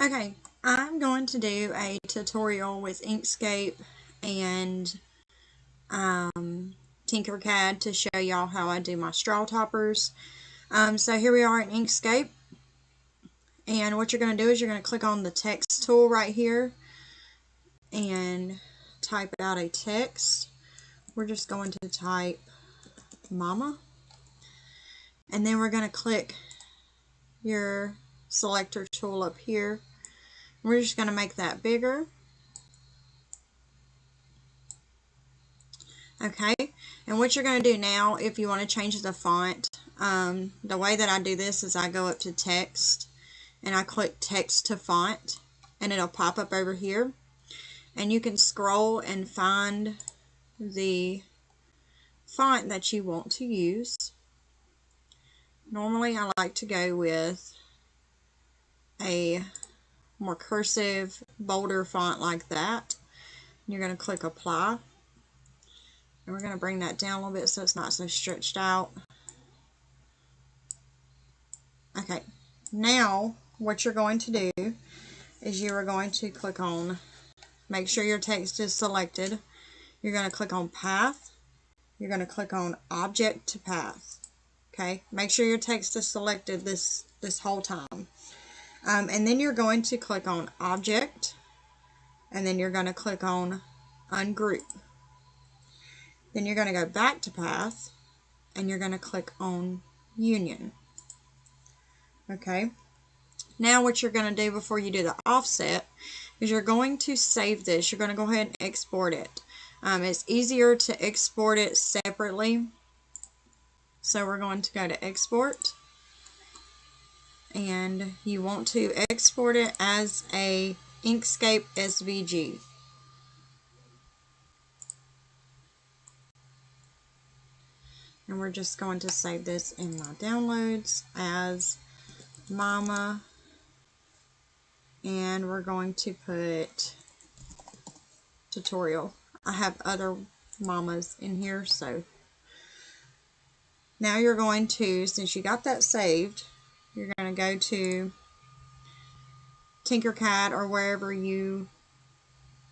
Okay, I'm going to do a tutorial with Inkscape and Tinkercad to show y'all how I do my straw toppers. So here we are in Inkscape, and what you're going to do is you're going to click on the text tool right here and type out a text. We're just going to type mama, and then we're going to click your selector tool up here. We're just going to make that bigger. Okay, and what you're going to do now, if you want to change the font, the way that I do this is I go up to text and I click text to font, and it'll pop up over here, and you can scroll and find the font that you want to use. Normally I like to go with a more cursive, bolder font like that. You're going to click apply, and we're going to bring that down a little bit so it's not so stretched out. Okay, now what you're going to do is you are going to click on, make sure your text is selected. You're going to click on path. You're going to click on object to path. Okay, make sure your text is selected this whole time. And then you're going to click on object, and then you're going to click on ungroup. Then you're going to go back to path, and you're going to click on union. Okay, now what you're going to do before you do the offset is you're going to save this. You're going to go ahead and export it. It's easier to export it separately, so we're going to go to export, and you want to export it as a Inkscape SVG. And we're just going to save this in my downloads as mama, and we're going to put tutorial. I have other mamas in here, so now you're going to, since you got that saved, you're going to go to Tinkercad or wherever you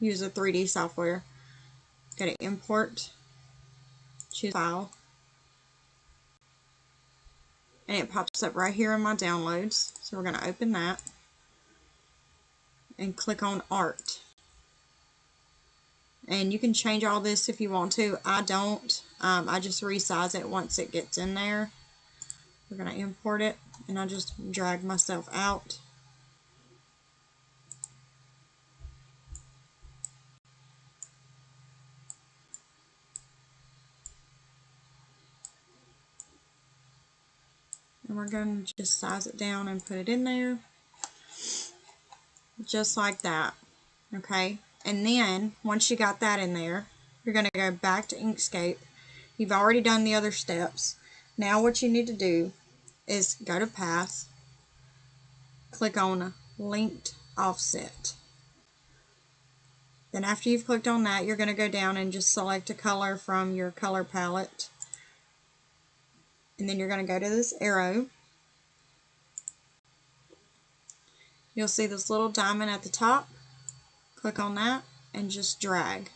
use a 3D software. Go to import, choose file, and it pops up right here in my downloads. So we're going to open that and click on art. And you can change all this if you want to. I don't. I just resize it once it gets in there. We're going to import it, and I just drag myself out. And we're going to just size it down and put it in there. Just like that. Okay. And then, once you got that in there, you're going to go back to Inkscape. You've already done the other steps. Now what you need to do is go to path, click on linked offset. Then after you've clicked on that, you're going to go down and just select a color from your color palette. And then you're going to go to this arrow. You'll see this little diamond at the top. Click on that and just drag.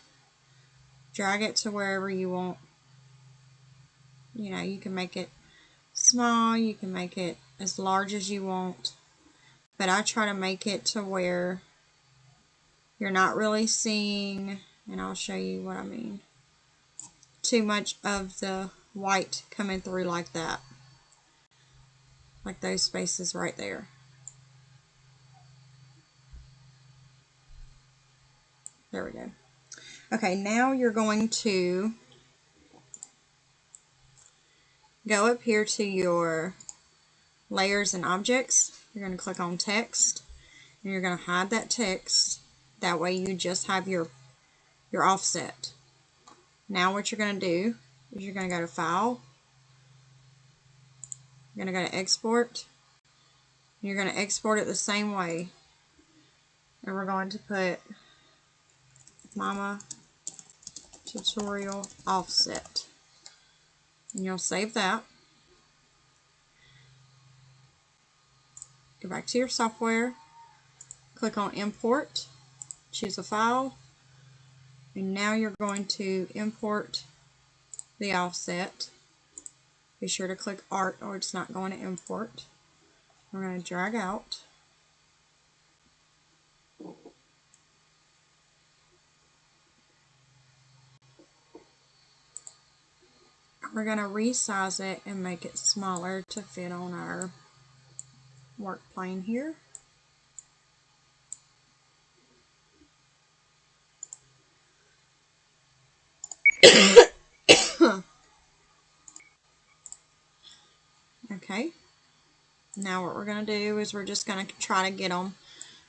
Drag it to wherever you want. You know, you can make it small, you can make it as large as you want. But I try to make it to where you're not really seeing, and I'll show you what I mean, too much of the white coming through like that. Like those spaces right there. There we go. Okay, now you're going to go up here to your layers and objects. You're going to click on text, and you're going to hide that text. That way you just have your offset. Now what you're going to do is you're going to go to File. You're going to go to Export. You're going to export it the same way. And we're going to put Mama Tutorial Offset. And you'll save that. Go back to your software. click on import, choose a file, and now you're going to import the offset. Be sure to click art or it's not going to import. We're going to drag out. We're going to resize it and make it smaller to fit on our work plane here. Okay, now what we're going to do is we're just going to try to get them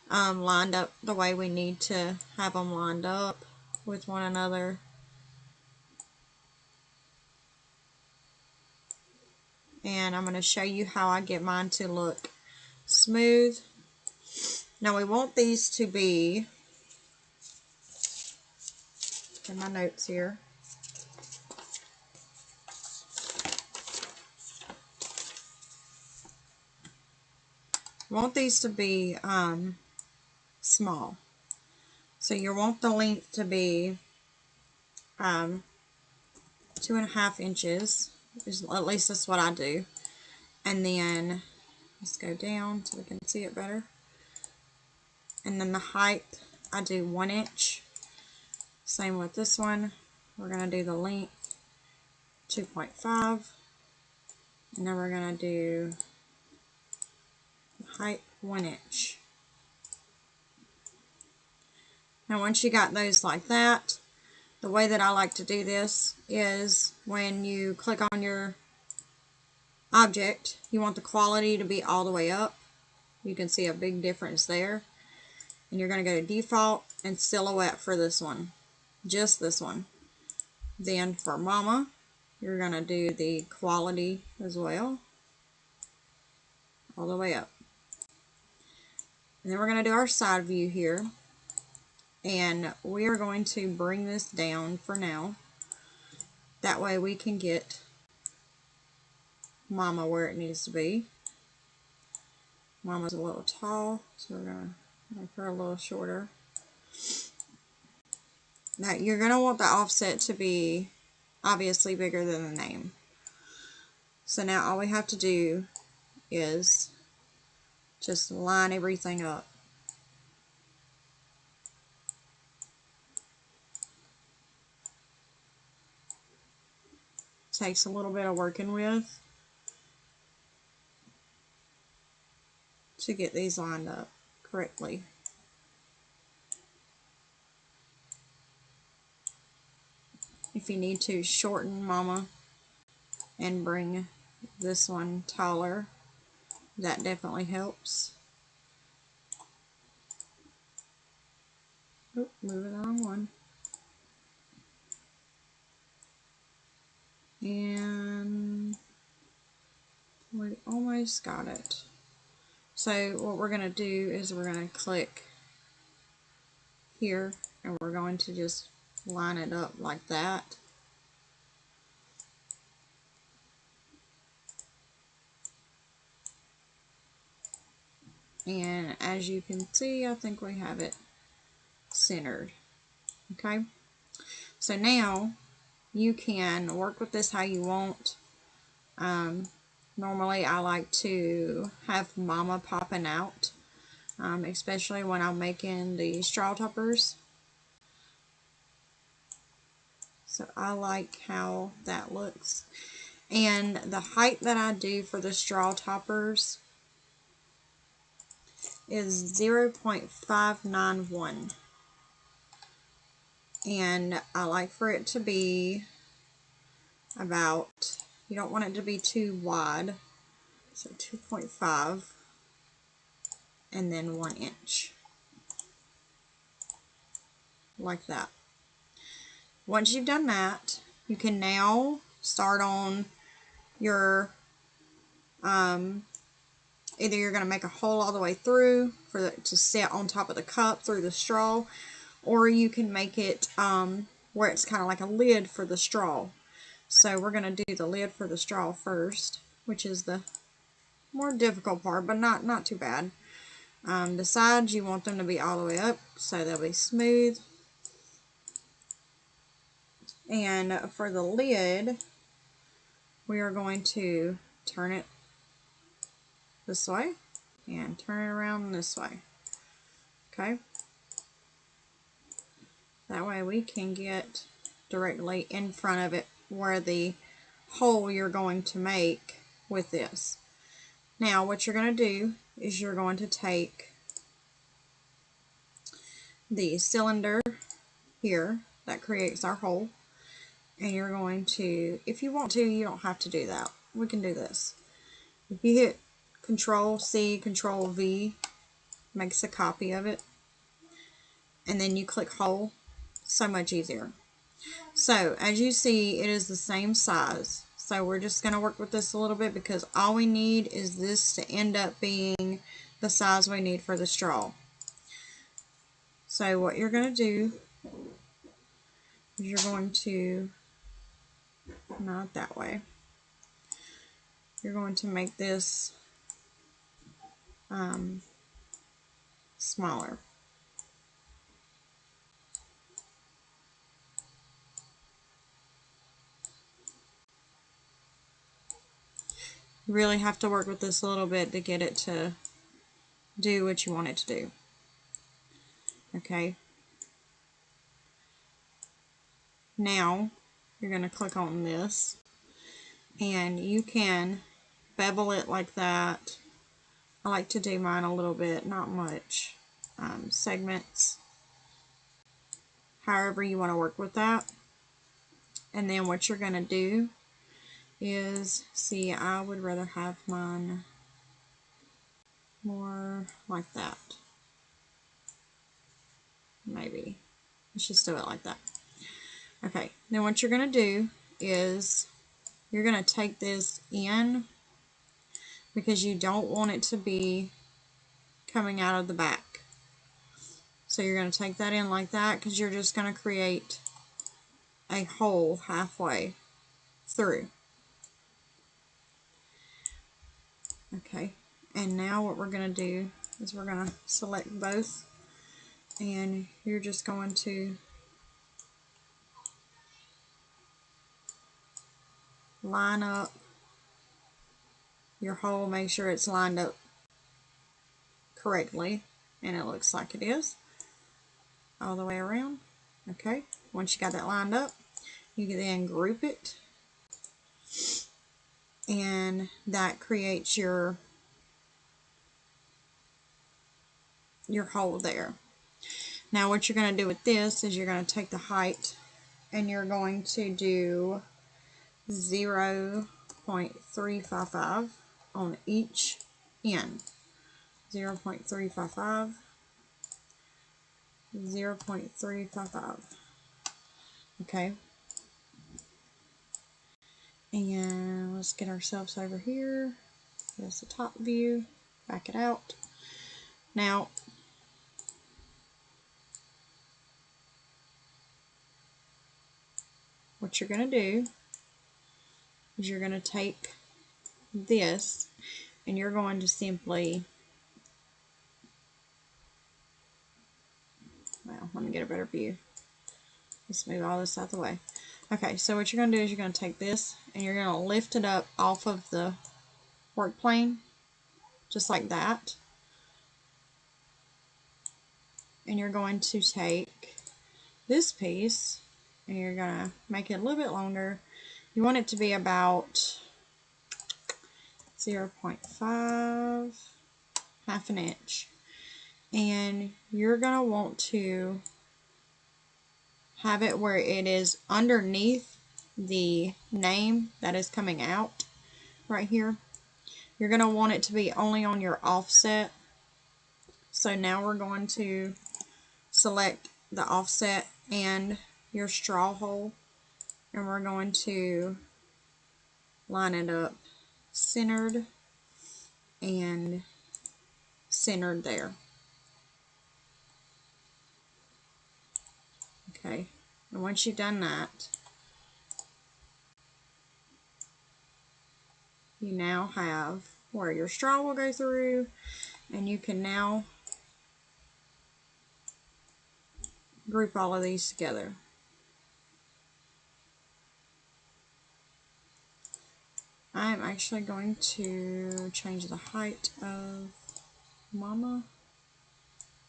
lined up the way we need to have them lined up with one another. And I'm going to show you how I get mine to look smooth. Now we want these to be, in my notes here, want these to be small. So you want the length to be 2.5 inches. At least that's what I do. And then let's go down so we can see it better. And then the height, I do 1 inch. Same with this one. We're going to do the length 2.5. And then we're going to do the height 1 inch. Now once you got those like that, the way that I like to do this is when you click on your object, you want the quality to be all the way up. You can see a big difference there. And you're going to go to default and silhouette for this one. Just this one. Then for mama, you're going to do the quality as well. All the way up. And then we're going to do our side view here. And we are going to bring this down for now. That way we can get mama where it needs to be. Mama's a little tall, so we're going to make her a little shorter. Now you're going to want the offset to be obviously bigger than the name. So now all we have to do is just line everything up. Takes a little bit of working with to get these lined up correctly. If you need to shorten mama and bring this one taller, that definitely helps. Oop, moving the wrong one. And we almost got it. So what we're going to do is we're going to click here and we're going to just line it up like that. And as you can see, I think we have it centered. Okay, so now you can work with this how you want. Normally I like to have mama popping out, especially when I'm making the straw toppers. So I like how that looks. And the height that I do for the straw toppers is 0.591. And I like for it to be about, you don't want it to be too wide, so 2.5 and then 1 inch, like that. Once you've done that, you can now start on your, either you're going to make a hole all the way through for it to sit on top of the cup through the straw, or you can make it where it's kind of like a lid for the straw. So we're going to do the lid for the straw first, which is the more difficult part, but not too bad. The sides, you want them to be all the way up so they'll be smooth. And for the lid, we are going to turn it this way and turn it around this way. Okay? That way we can get directly in front of it where the hole you're going to make with this. Now what you're going to do is you're going to take the cylinder here that creates our hole, and you're going to, if you want to, you don't have to do that. We can do this. If you hit Control C, Control V, makes a copy of it, and then you click hole, so much easier. So as you see, it is the same size. So we're just going to work with this a little bit because all we need is this to end up being the size we need for the straw. So what you're going to do is you're going to, not that way, you're going to make this smaller. You really have to work with this a little bit to get it to do what you want it to do. Okay. Now you're going to click on this, and you can bevel it like that. I like to do mine a little bit, not much. Segments, however you want to work with that. And then what you're going to do is, see, I would rather have mine more like that. Maybe. Let's just do it like that. Okay, then what you're going to do is you're going to take this in because you don't want it to be coming out of the back. So you're going to take that in like that because you're just going to create a hole halfway through. Okay, and now what we're going to do is we're going to select both, and you're just going to line up your hole, make sure it's lined up correctly, and it looks like it is all the way around. Okay, once you got that lined up, you can then group it, and that creates your hole there. Now what you're going to do with this is you're going to take the height and you're going to do 0.355 on each end. 0.355, 0.355. Okay. And let's get ourselves over here. There's the top view. Back it out. Now, what you're going to do is you're going to take this and you're going to simply, well, let me get a better view. Let's move all this out of the way. Okay, so what you're going to do is you're going to take this and you're going to lift it up off of the work plane, just like that. And you're going to take this piece and you're going to make it a little bit longer. You want it to be about 0.5, half an inch. And you're going to want to have it where it is underneath the name that is coming out right here. You're going to want it to be only on your offset. So now we're going to select the offset and your straw hole, and we're going to line it up centered and centered there. Okay, and once you've done that, you now have where your straw will go through, and you can now group all of these together. I'm actually going to change the height of Mama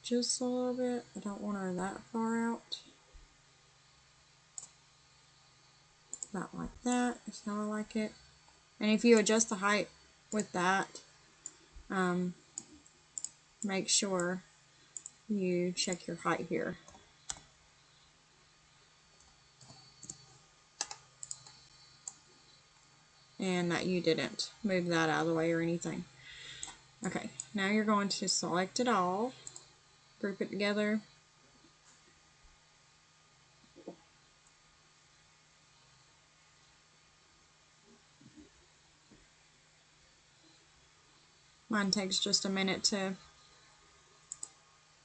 just a little bit. I don't want her that far out. About like that is how I like it. And if you adjust the height with that, make sure you check your height here. And that you didn't move that out of the way or anything. Okay, now you're going to select it all, group it together. Mine takes just a minute to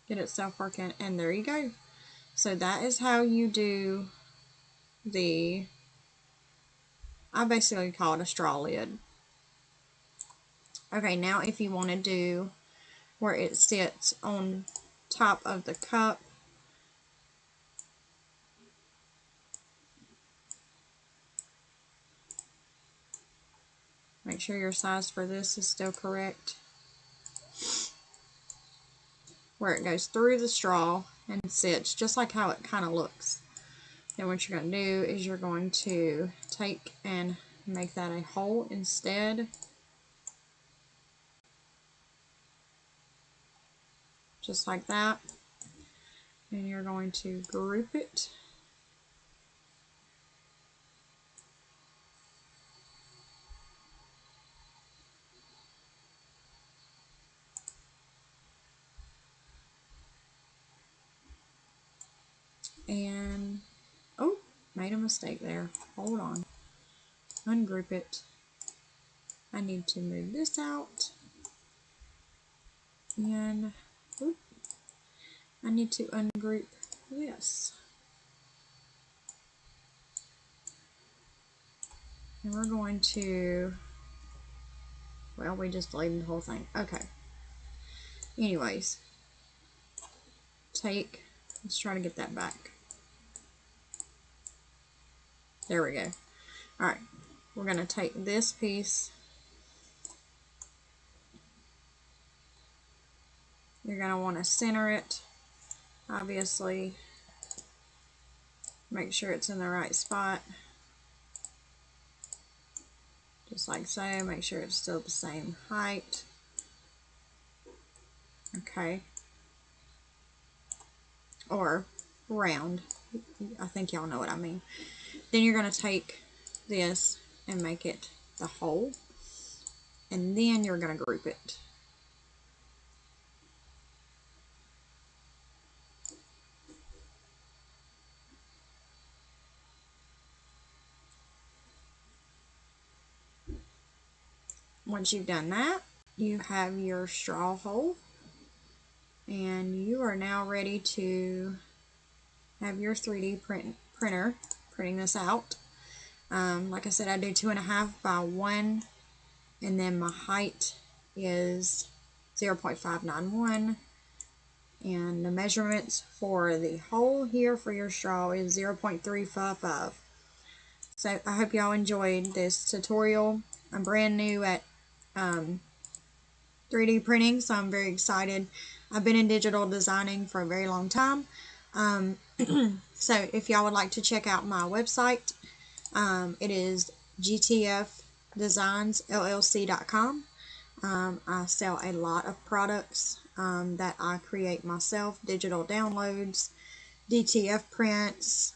get itself working, and there you go. So that is how you do the, I basically call it a straw lid. Okay, now if you want to do where it sits on top of the cup, make sure your size for this is still correct. Where it goes through the straw and sits just like how it kind of looks. Then what you're going to do is you're going to take and make that a hole instead. Just like that. And you're going to group it. And, oh, made a mistake there. Hold on. Ungroup it. I need to move this out. And, oops, I need to ungroup this. And we're going to, well, we just deleted the whole thing. Okay. Anyways, let's try to get that back. There we go. Alright, we're going to take this piece. You're going to want to center it. Obviously, make sure it's in the right spot. Just like so. Make sure it's still the same height. Okay. Or round. I think y'all know what I mean. Then you're going to take this and make it the hole. And then you're going to group it. Once you've done that, you have your straw hole. And you are now ready to have your 3D printer printing this out. Like I said, I do 2.5 by 1, and then my height is 0.591, and the measurements for the hole here for your straw is 0.355. So I hope y'all enjoyed this tutorial. I'm brand new at 3D printing, so I'm very excited. I've been in digital designing for a very long time. So if y'all would like to check out my website, it is gtfdesignsllc.com. I sell a lot of products that I create myself, digital downloads, DTF prints,